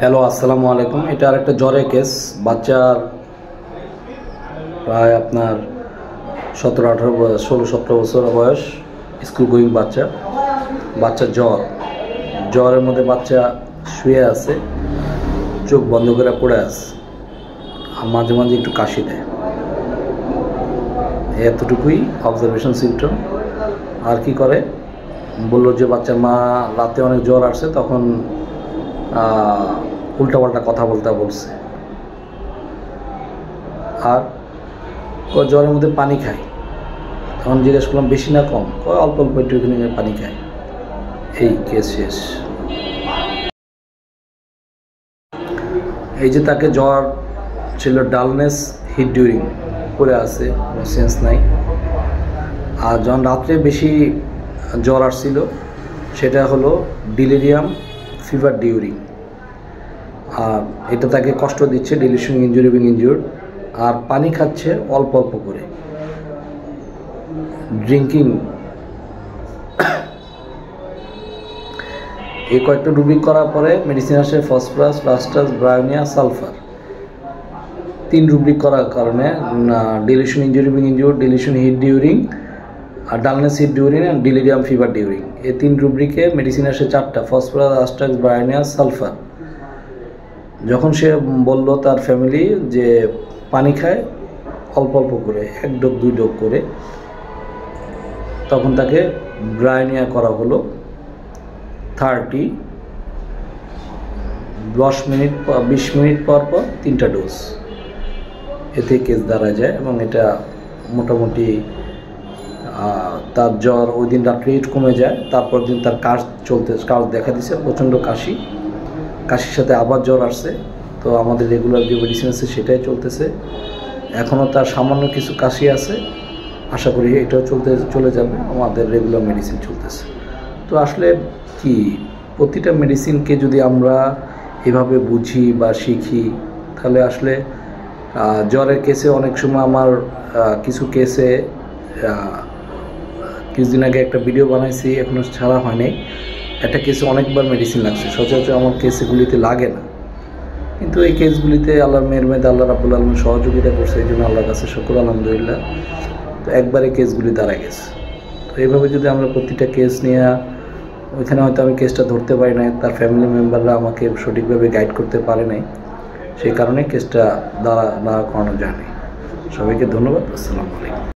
Hello, আসসালামু আলাইকুম। এটা আর একটা জ্বরের কেস। বাচ্চার প্রায় আপনার 16-17 বছর বয়স, স্কুল গোয়িং বাচ্চা জ্বরের মধ্যে বাচ্চা শুয়ে আছে, চোখ বন্ধ করে পড়ে আছে, আর মাঝে মাঝে একটু কাশি দেয়। এতটুকুই অবজারভেশন সিমটম। আর কি করে বললো যে বাচ্চার মা রাতে অনেক জ্বর আসছে, তখন উল্টাপাল্টা কথা বলছে। আর জ্বরের মধ্যে পানি খায়। তখন জিজ্ঞেস করলাম বেশি না কম, অল্প অল্প একটু পানি খায়। এই কেস শেষ। এই যে তাকে জ্বর ছিল, ডালনেস, হিট ডিউরিং করে আছে, কোনো সেন্স নাই। আর যখন রাত্রে বেশি জ্বর আসছিল সেটা হলো ডিলিরিয়াম ফিভার ডিউরিং। আর এটা তাকে কষ্ট দিচ্ছে, ডিলিউশন ইনজুরি বিং ইনজুর্ড। আর পানি খাচ্ছে অল্প অল্প করে, ড্রিঙ্কিং। এই কয়েকটা রুব্রিক করার পরে মেডিসিন আসে ফসফরাস, প্লাস্টাস, ব্রায়োনিয়া, সালফার। 3 রুব্রিক করার কারণে delusion injury being injured, delusion heat during, আর ডালনেস হিট ডিউরিং, আর ডিলিরিয়াম ফিভার ডিউরিং। এই 3 রুব্রিকে মেডিসিন আসে 4টা, ফসফরাস, আস্টাক্স, ব্রায়োনিয়া, সালফার। যখন সে বলল তার ফ্যামিলি যে পানি খায় অল্প অল্প করে, 1 ডোপ 2 ডোপ করে, তখন তাকে ব্রায়োনিয়া করা হলো 20 মিনিট পর 3টা ডোজ। এতে কেস দাঁড়া যায়। এবং এটা মোটামুটি তার জ্বর ওই দিন রাত্রে কমে যায়। তারপর দিন তার কাশ দেখা দিচ্ছে, প্রচণ্ড কাশির সাথে আবার জ্বর আসছে। তো আমাদের রেগুলার যে মেডিসিন আছে সেটাই চলতেছে। এখনও তার সামান্য কিছু কাশি আছে, আশা করি এটাও চলে যাবে। আমাদের রেগুলার মেডিসিন চলতেছে। তো আসলে কি, প্রতিটা মেডিসিনকে যদি আমরা এভাবে বুঝি বা শিখি, তাহলে আসলে জ্বরের কেসে অনেক সময় আমার কিছু কেসে কিছুদিন আগে একটা ভিডিও বানাইছি, এখনও ছাড়া হয়নি। একটা কেসে অনেকবার মেডিসিন লাগছে। সচরাচর আমার কেসগুলিতে লাগে না, কিন্তু এই কেসগুলিতে আল্লাহর মেহরবানিতে আল্লাহ রাব্বুল আলামিন সহযোগিতা করছে, এই জন্য আল্লাহর কাছে শুকর আলহামদুলিল্লাহ। তো একবারে কেসগুলি দাঁড়া গেছে। তো এইভাবে যদি আমরা প্রতিটা কেস নিয়ে, ওইখানে হয়তো আমি কেসটা ধরতে পারি নাই, তার ফ্যামিলি মেম্বাররা আমাকে সঠিকভাবে গাইড করতে পারে নাই, সেই কারণে কেসটা দাঁড়া করানো যায়নি। সবাইকে ধন্যবাদ। আসসালামু আলাইকুম।